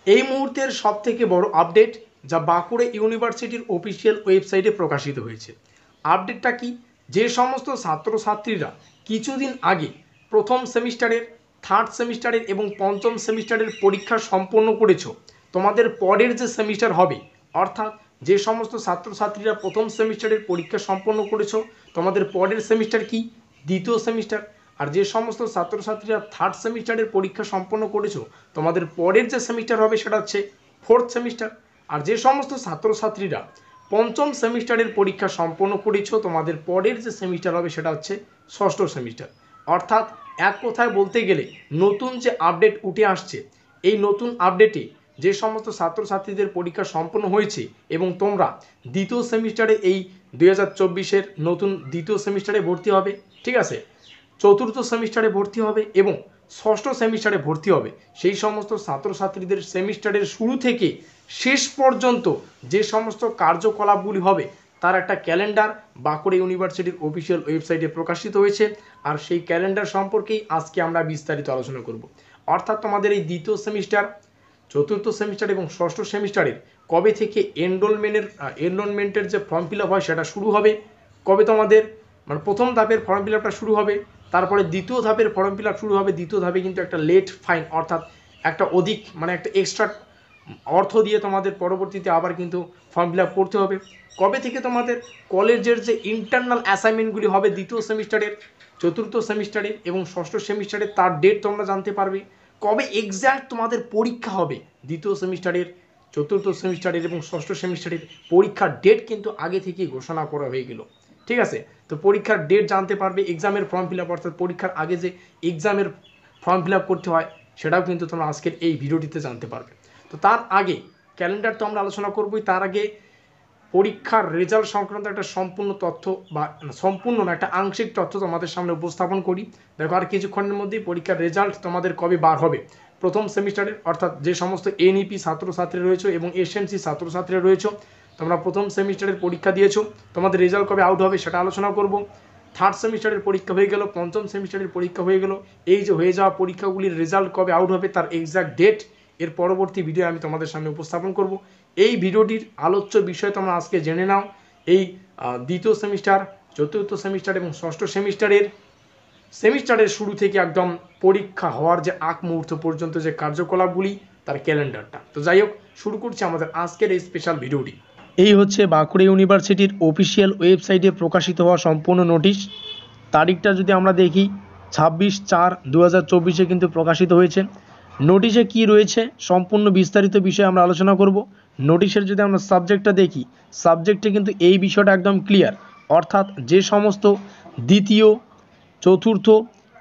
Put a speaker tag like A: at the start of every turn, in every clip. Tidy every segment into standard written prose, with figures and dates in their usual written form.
A: এই মুহূর্তের সবথেকে বড় আপডেট যা বাঁকুড়া ইউনিভার্সিটির অফিসিয়াল ওয়েবসাইটে প্রকাশিত হয়েছে। আপডেটটা কি? যে সমস্ত ছাত্রছাত্রীরা কিছুদিন আগে প্রথম সেমিস্টারের, থার্ড সেমিস্টারের এবং পঞ্চম সেমিস্টারের পরীক্ষা সম্পন্ন করেছো, তোমাদের পরের যে সেমিস্টার হবে, অর্থাৎ যে সমস্ত ছাত্রছাত্রীরা প্রথম সেমিস্টারের পরীক্ষা সম্পন্ন করেছো, তোমাদের পরের সেমিস্টার কি? দ্বিতীয় সেমিস্টার। আর যে সমস্ত ছাত্রছাত্রীরা থার্ড সেমিস্টারের পরীক্ষা সম্পন্ন করেছো, তোমাদের পরের যে সেমিস্টার হবে সেটা হচ্ছে ফোর্থ সেমিস্টার। আর যে সমস্ত ছাত্রছাত্রীরা পঞ্চম সেমিস্টারের পরীক্ষা সম্পন্ন করেছো, তোমাদের পরের যে সেমিস্টার হবে সেটা হচ্ছে ষষ্ঠ সেমিস্টার। অর্থাৎ এক কথায় বলতে গেলে নতুন যে আপডেট উঠে আসছে, এই নতুন আপডেটে যে সমস্ত ছাত্রছাত্রীদের পরীক্ষা সম্পন্ন হয়েছে এবং তোমরা দ্বিতীয় সেমিস্টারে এই 2024-এর নতুন দ্বিতীয় সেমিস্টারে ভর্তি হবে, ঠিক আছে, চতুর্থ সেমিস্টারে ভর্তি হবে এবং ষষ্ঠ সেমিস্টারে ভর্তি হবে, সেই সমস্ত ছাত্রছাত্রীদের সেমিস্টারের শুরু থেকে শেষ পর্যন্ত যে সমস্ত কার্যকলাপগুলি হবে তার একটা ক্যালেন্ডার বাঁকুড়া ইউনিভার্সিটির অফিসিয়াল ওয়েবসাইটে প্রকাশিত হয়েছে। আর সেই ক্যালেন্ডার সম্পর্কেই আজকে আমরা বিস্তারিত আলোচনা করব। অর্থাৎ তোমাদের এই দ্বিতীয় সেমিস্টার, চতুর্থ সেমিস্টার এবং ষষ্ঠ সেমিস্টারের কবে থেকে এনরোলমেন্টের যে ফর্ম ফিল আপ হয় সেটা শুরু হবে, কবে তোমাদের মানে প্রথম ধাপের ফর্ম ফিল আপটা শুরু হবে, তারপরে দ্বিতীয় ধাপের ফর্ম ফিল আপ শুরু হবে। দ্বিতীয় ধাপে কিন্তু একটা লেট ফাইন, অর্থাৎ একটা অধিক মানে একটা এক্সট্রা অর্থ দিয়ে তোমাদের পরবর্তীতে আবার কিন্তু ফর্ম ফিল আপ করতে হবে। কবে থেকে তোমাদের কলেজের যে ইন্টারনাল অ্যাসাইনমেন্টগুলি হবে দ্বিতীয় সেমিস্টারের, চতুর্থ সেমিস্টারের এবং ষষ্ঠ সেমিস্টারের, তার ডেট তোমরা জানতে পারবে। কবে এক্স্যাক্ট তোমাদের পরীক্ষা হবে দ্বিতীয় সেমিস্টারের, চতুর্থ সেমিস্টারের এবং ষষ্ঠ সেমিস্টারের পরীক্ষার ডেট কিন্তু আগে থেকেই ঘোষণা করা হয়ে গেল, ঠিক আছে। তো পরীক্ষার ডেট জানতে পারবে, এক্সামের ফর্ম ফিল আপ অর্থাৎ পরীক্ষার আগে যে এক্সামের ফর্ম ফিল আপ করতে হয় সেটাও কিন্তু তোমরা আজকের এই ভিডিওটিতে জানতে পারবে। তো তার আগে ক্যালেন্ডার তো আমরা আলোচনা করবোই, তার আগে পরীক্ষার রেজাল্ট সংক্রান্ত একটা সম্পূর্ণ তথ্য বা সম্পূর্ণ না, একটা আংশিক তথ্য তোমাদের সামনে উপস্থাপন করি। দেখো আর কিছুক্ষণের মধ্যেই পরীক্ষার রেজাল্ট তোমাদের কবে বার হবে প্রথম সেমিস্টারের, অর্থাৎ যে সমস্ত এনইপি ছাত্রছাত্রী রয়েছে এবং এসএনসি ছাত্রছাত্রী রয়েছে, তোমরা প্রথম সেমিস্টারের পরীক্ষা দিয়েছো, তোমাদের রেজাল্ট কবে আউট হবে সেটা আলোচনা করব। থার্ড সেমিস্টারের পরীক্ষা হয়ে গেল, পঞ্চম সেমিস্টারের পরীক্ষা হয়ে গেল, এই যে হয়ে যাওয়া পরীক্ষাগুলির রেজাল্ট কবে আউট হবে তার এক্সাক্ট ডেট এর পরবর্তী ভিডিও আমি তোমাদের সামনে উপস্থাপন করব। এই ভিডিওটির আলোচ্য বিষয় তোমরা আজকে জেনে নাও। এই দ্বিতীয় সেমিস্টার, চতুর্থ সেমিস্টার এবং ষষ্ঠ সেমিস্টারের শুরু থেকে একদম পরীক্ষা হওয়ার যে আগ মুহূর্ত পর্যন্ত যে কার্যকলাপগুলি তার ক্যালেন্ডারটা। তো যাই হোক, শুরু করছি আমাদের আজকের এই স্পেশাল ভিডিওটি। এই হচ্ছে বাঁকুড়া ইউনিভার্সিটির অফিসিয়াল ওয়েবসাইটে প্রকাশিত হওয়া সম্পূর্ণ নোটিশ। তারিখটা যদি আমরা দেখি 26/4/2024 কিন্তু প্রকাশিত হয়েছে। নোটিশে কি রয়েছে সম্পূর্ণ বিস্তারিত বিষয়ে আমরা আলোচনা করব। নোটিশের যদি আমরা সাবজেক্টটা দেখি, সাবজেক্টে কিন্তু এই বিষয়টা একদম ক্লিয়ার, অর্থাৎ যে সমস্ত দ্বিতীয়, চতুর্থ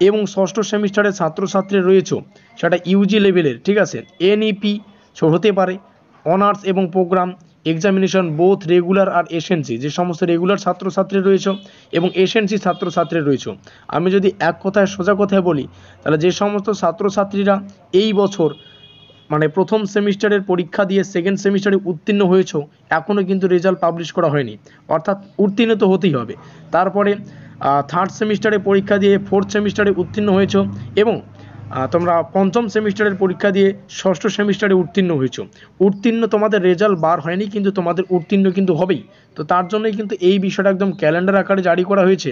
A: এবং ষষ্ঠ সেমিস্টারের ছাত্রছাত্রী রয়েছে সেটা ইউজি লেভেলের, ঠিক আছে, এনইপি হতে পারে, অনার্স এবং প্রোগ্রাম এক্সামিনেশন বোথ রেগুলার আর এসএনসি, যে সমস্ত রেগুলার ছাত্রছাত্রী রয়েছে এবং এসএনসি ছাত্রছাত্রী রয়েছে। আমি যদি এক কথায় সোজা কথায় বলি তাহলে যে সমস্ত ছাত্রছাত্রীরা এই বছর মানে প্রথম সেমিস্টারের পরীক্ষা দিয়ে সেকেন্ড সেমিস্টারে উত্তীর্ণ হয়েছ, এখনও কিন্তু রেজাল্ট পাবলিশ করা হয়নি, অর্থাৎ উত্তীর্ণ তো হতেই হবে। তারপরে থার্ড সেমিস্টারে পরীক্ষা দিয়ে ফোর্থ সেমিস্টারে উত্তীর্ণ হয়েছ এবং তোমরা পঞ্চম সেমিস্টারের পরীক্ষা দিয়ে ষষ্ঠ সেমিস্টারে উত্তীর্ণ হয়েছো, উত্তীর্ণ তোমাদের রেজাল্ট বার হয়নি কিন্তু তোমাদের উত্তীর্ণ কিন্তু হবেই। তো তার জন্যই কিন্তু এই বিষয়টা একদম ক্যালেন্ডার আকারে জারি করা হয়েছে।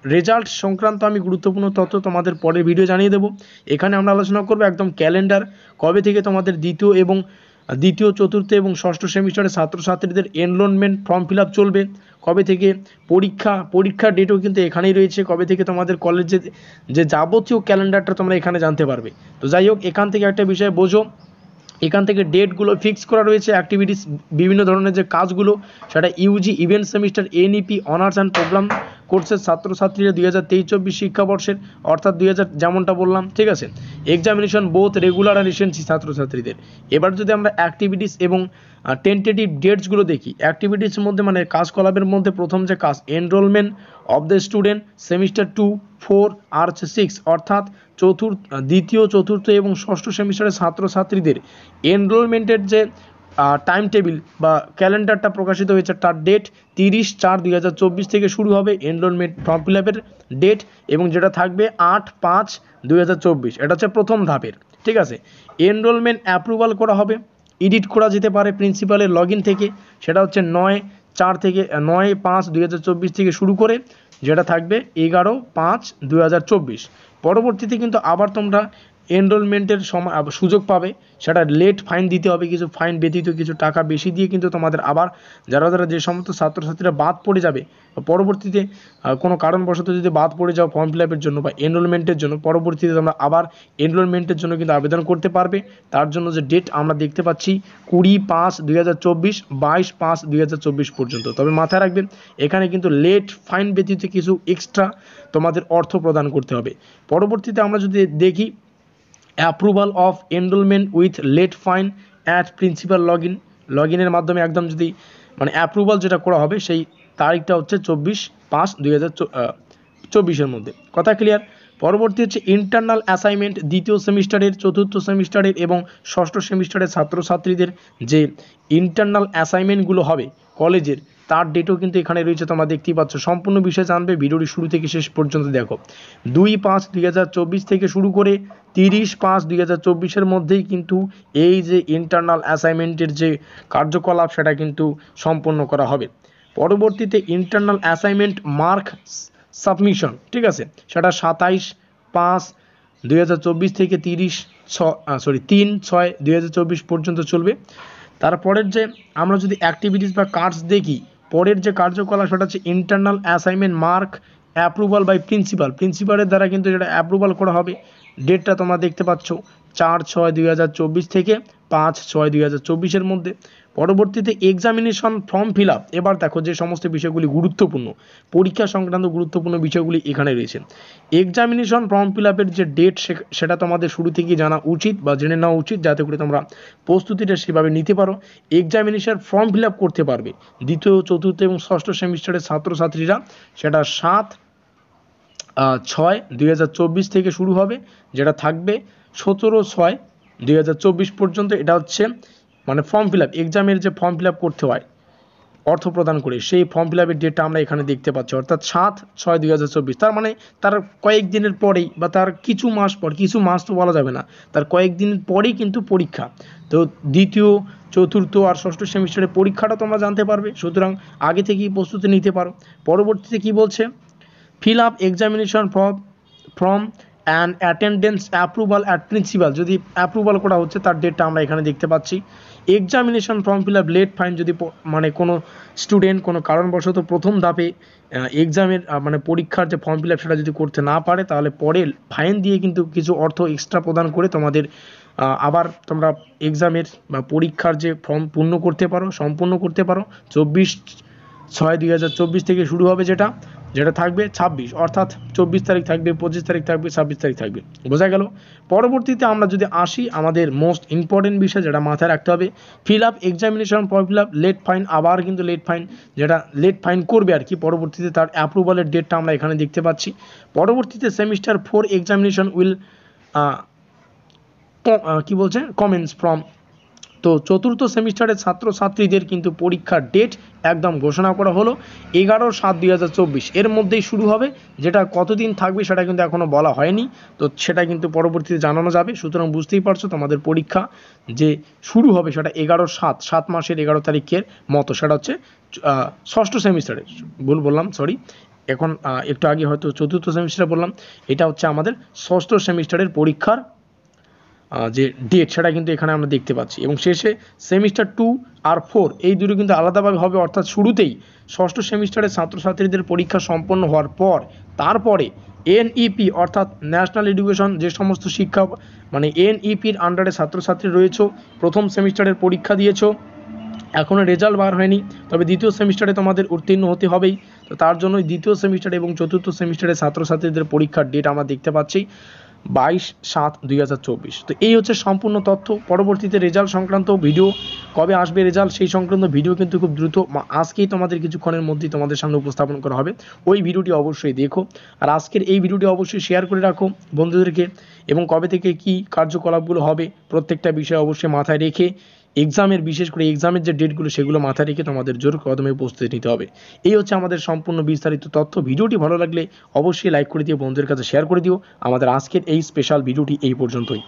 A: রেজাল্ট সংক্রান্ত আমি গুরুত্বপূর্ণ তথ্য তোমাদের পরের ভিডিও জানিয়ে দেবো। এখানে আমরা আলোচনা করবো একদম ক্যালেন্ডার, কবে থেকে তোমাদের দ্বিতীয়, চতুর্থ এবং ষষ্ঠ সেমিস্টারের ছাত্রছাত্রীদের এনরোলমেন্ট ফর্ম ফিল আপ চলবে, কবে থেকে পরীক্ষার ডেটও কিন্তু এখানেই রয়েছে, কবে থেকে তোমাদের কলেজে যে যাবতীয় ক্যালেন্ডারটা তোমরা এখানে জানতে পারবে। তো যাই হোক, এখান থেকে একটা বিষয় বোঝো, এখান থেকে ডেটগুলো ফিক্স করা রয়েছে, অ্যাক্টিভিটিস বিভিন্ন ধরনের যে কাজগুলো সেটা UG even semester, NEP, honours and programme কোর্সের ছাত্রছাত্রীরা 2023-24 শিক্ষাবর্ষের, অর্থাৎ 2000 যেমনটা বললাম, ঠিক আছে, এক্সামিনেশন বোথ রেগুলার আর এসএনসি ছাত্রছাত্রীদের। এবার যদি আমরা অ্যাক্টিভিটিস এবং টেন্টেটিভ ডেটসগুলো দেখি, অ্যাক্টিভিটিসের মধ্যে মানে কাজকলাপের মধ্যে প্রথম যে কাজ enrolment of the student semester 2, 4 আর 6, অর্থাৎ দ্বিতীয়, চতুর্থ এবং ষষ্ঠ সেমিস্টারের ছাত্রছাত্রীদের এনরোলমেন্টের যে টাইম টেবিল বা ক্যালেন্ডারটা প্রকাশিত হয়েছে, তার ডেট 30/4/2024 থেকে শুরু হবে এনরোলমেন্ট ফর্ম ফিল আপের ডেট, এবং যেটা থাকবে 8/5/2024, এটা হচ্ছে প্রথম ধাপের, ঠিক আছে। এনরোলমেন্ট অ্যাপ্রুভাল করা হবে এডিট করা যেতে পারে প্রিন্সিপালের লগ ইন থেকে, সেটা হচ্ছে 9/4 থেকে 9/5/2024 থেকে শুরু করে যেটা থাকবে 11/5/2024। পরবর্তীতে কিন্তু আবার তোমরা এনরোলমেন্টের সময় সুযোগ পাবে, সেটা লেট ফাইন দিতে হবে, কিছু ফাইন ব্যতীত কিছু টাকা বেশি দিয়ে কিন্তু তোমাদের আবার যারা যে সমস্ত ছাত্রছাত্রীরা বাদ পড়ে যাবে পরবর্তীতে কোনো কারণবশত যদি বাদ পড়ে যাও ফর্ম ফিল আপের জন্য বা এনরোলমেন্টের জন্য, পরবর্তীতে তোমরা আবার এনরোলমেন্টের জন্য কিন্তু আবেদন করতে পারবে। তার জন্য যে ডেট আমরা দেখতে পাচ্ছি 20/5/2024, 22/5/2024 পর্যন্ত। তবে মাথায় রাখবেন এখানে কিন্তু লেট ফাইন ব্যতীত কিছু এক্সট্রা তোমাদের অর্থ প্রদান করতে হবে। পরবর্তীতে আমরা যদি দেখি approval of enrolment with late fine at principal log ইনের মাধ্যমে একদম যদি মানে অ্যাপ্রুভাল যেটা করা হবে সেই তারিখটা হচ্ছে 24/5/2024 মধ্যে। কথা ক্লিয়ার? পরবর্তী হচ্ছে ইন্টারনাল অ্যাসাইনমেন্ট দ্বিতীয় সেমিস্টারের, চতুর্থ সেমিস্টারের এবং ষষ্ঠ সেমিস্টারের ছাত্রছাত্রীদের যে ইন্টারনাল অ্যাসাইনমেন্টগুলো হবে কলেজের, তার ডেটও কিন্তু এখানে রয়েছে, তোমরা দেখতেই পাচ্ছ। সম্পূর্ণ বিষয় জানবে ভিডিওটি শুরু থেকে শেষ পর্যন্ত দেখো। 2/5/2024 থেকে শুরু করে 30/5/2024 মধ্যেই কিন্তু এই যে ইন্টারনাল অ্যাসাইনমেন্টের যে কার্যকলাপ সেটা কিন্তু সম্পন্ন করা হবে। পরবর্তীতে ইন্টারনাল অ্যাসাইনমেন্ট মার্ক সাবমিশন, ঠিক আছে, সেটা 27/5/2024 থেকে 3/6/2024 পর্যন্ত চলবে। তারপরের যে আমরা যদি অ্যাক্টিভিটিস বা কার্ডস দেখি, পরের যে কার্যকলাপ সেটা হচ্ছে internal assignment mark approval by প্রিন্সিপালের দ্বারা কিন্তু যেটা অ্যাপ্রুভাল করা হবে। ডেটটা তোমরা দেখতে পাচ্ছ 4/6/2024 থেকে 5/6/2024 মধ্যে। পরবর্তীতে এক্সামিনেশন ফর্ম ফিল আপ, এবার দেখো যে সমস্ত বিষয়গুলি গুরুত্বপূর্ণ, পরীক্ষা সংক্রান্ত গুরুত্বপূর্ণ বিষয়গুলি এখানে রয়েছে। এক্সামিনেশন ফর্ম ফিল আপের যে ডেট সেটা তোমাদের শুরু থেকেই জানা উচিত বা জেনে নেওয়া উচিত, যাতে করে তোমরা প্রস্তুতিটা সেভাবে নিতে পারো। এক্সামিনেশন ফর্ম ফিল আপ করতে পারবে দ্বিতীয়, চতুর্থ এবং ষষ্ঠ সেমিস্টারের ছাত্রছাত্রীরা, সেটা 7/6/2024 থেকে শুরু হবে, যেটা থাকবে 17/6/2024 পর্যন্ত। এটা হচ্ছে মানে ফর্ম ফিল আপ, এক্সামের যে ফর্ম ফিল আপ করতে হয় অর্থ প্রদান করে, সেই ফর্ম ফিল আপের ডেটটা আমরা এখানে দেখতে পাচ্ছি, অর্থাৎ 7/6/2024। তার মানে তার কয়েকদিনের পরেই বা তার কিছু মাস পর, কিছু মাস তো বলা যাবে না, তার কয়েকদিন পরেই কিন্তু পরীক্ষা। তো দ্বিতীয়, চতুর্থ আর ষষ্ঠ সেমিস্টারের পরীক্ষাটা তোমরা জানতে পারবে, সুতরাং আগে থেকেই প্রস্তুতি নিতে পারো। পরবর্তীতে কি বলছে, fill up examination form and attendance approval at principal, যদি অ্যাপ্রুভাল করা হচ্ছে তার ডেটটা আমরা এখানে দেখতে পাচ্ছি। Examination form fill up late fine, যদি মানে কোনো স্টুডেন্ট কোনো কারণবশত প্রথম ধাপে এক্সামের মানে পরীক্ষার যে ফর্ম ফিল আপ সেটা যদি করতে না পারে, তাহলে পরে ফাইন দিয়ে কিন্তু কিছু অর্থ এক্সট্রা প্রদান করে তোমাদের আবার তোমরা এক্সামের বা পরীক্ষার যে ফর্ম সম্পূর্ণ করতে পারো। 24/6/2024 থেকে শুরু হবে, যেটা থাকবে 26, অর্থাৎ 24 তারিখ থাকবে, 25 তারিখ থাকবে, 26 তারিখ থাকবে। বোঝা গেল? পরবর্তীতে আমরা যদি আসি আমাদের মোস্ট ইম্পর্টেন্ট বিষয় যেটা মাথায় রাখতে হবে, fill up examination form fill up late fine, আবার কিন্তু লেট ফাইন, যেটা লেট ফাইন করবে আর কি, পরবর্তীতে তার অ্যাপ্রুভালের ডেটটা আমরা এখানে দেখতে পাচ্ছি। পরবর্তীতে সেমিস্টার 4 এক্সামিনেশন উইল কি বলছে কমেন্স ফ্রম, তো চতুর্থ সেমিস্টারের ছাত্রছাত্রীদের কিন্তু পরীক্ষার ডেট একদম ঘোষণা করা হলো 11/7/2024 এর মধ্যেই শুরু হবে। যেটা কতদিন থাকবে সেটা কিন্তু এখনও বলা হয়নি, তো সেটা কিন্তু পরবর্তীতে জানানো যাবে। সুতরাং বুঝতেই পারছো তোমাদের পরীক্ষা যে শুরু হবে সেটা 7 মাসের 11 তারিখের মতো, সেটা হচ্ছে ষষ্ঠ সেমিস্টারের, ভুল বললাম, সরি, এখন একটু আগে হয়তো চতুর্থ সেমিস্টারে বললাম, এটা হচ্ছে আমাদের ষষ্ঠ সেমিস্টারের পরীক্ষার যে ডেট সেটা কিন্তু এখানে আমরা দেখতে পাচ্ছি। এবং শেষে সেমিস্টার 2 আর 4 এই দুটো কিন্তু আলাদাভাবে হবে, অর্থাৎ শুরুতেই ষষ্ঠ সেমিস্টারের ছাত্রছাত্রীদের পরীক্ষা সম্পন্ন হওয়ার পর তারপরে এনইপি অর্থাৎ ন্যাশনাল এডুকেশন যে সমস্ত শিক্ষা মানে এনইপির আন্ডারে ছাত্রছাত্রী রয়েছে, প্রথম সেমিস্টারের পরীক্ষা দিয়েছো, এখনও রেজাল্ট বার হয়নি, তবে দ্বিতীয় সেমিস্টারে তোমাদের উত্তীর্ণ হতে হবেই। তো তার জন্যই দ্বিতীয় সেমিস্টার এবং চতুর্থ সেমিস্টারের ছাত্রছাত্রীদের পরীক্ষার ডেট আমরা দেখতে পাচ্ছি 22/7/2024। তো এই হচ্ছে সম্পূর্ণ তথ্য। পরবর্তীতে রেজাল্ট সংক্রান্ত ভিডিও, কবে আসবে রেজাল্ট সেই সংক্রান্ত ভিডিও কিন্তু খুব দ্রুত আজকেই তোমাদের কিছুক্ষণের মধ্যেই তোমাদের সামনে উপস্থাপন করা হবে, ওই ভিডিওটি অবশ্যই দেখো। আর আজকের এই ভিডিওটি অবশ্যই শেয়ার করে রাখো বন্ধুদেরকে, এবং কবে থেকে কি কার্যকলাপগুলো হবে প্রত্যেকটা বিষয় অবশ্যই মাথায় রেখে এক্সামের, বিশেষ করে এক্সামের যে ডেটগুলো সেগুলো মাথায় রেখে তোমাদের জোর কদমে প্রস্তুতি নিতে হবে। এই হচ্ছে আমাদের সম্পূর্ণ বিস্তারিত তথ্য। ভিডিওটি ভালো লাগলে অবশ্যই লাইক করে দিও, বন্ধুদের কাছে শেয়ার করে দিও। আমাদের আজকের এই স্পেশাল ভিডিওটি এই পর্যন্তই।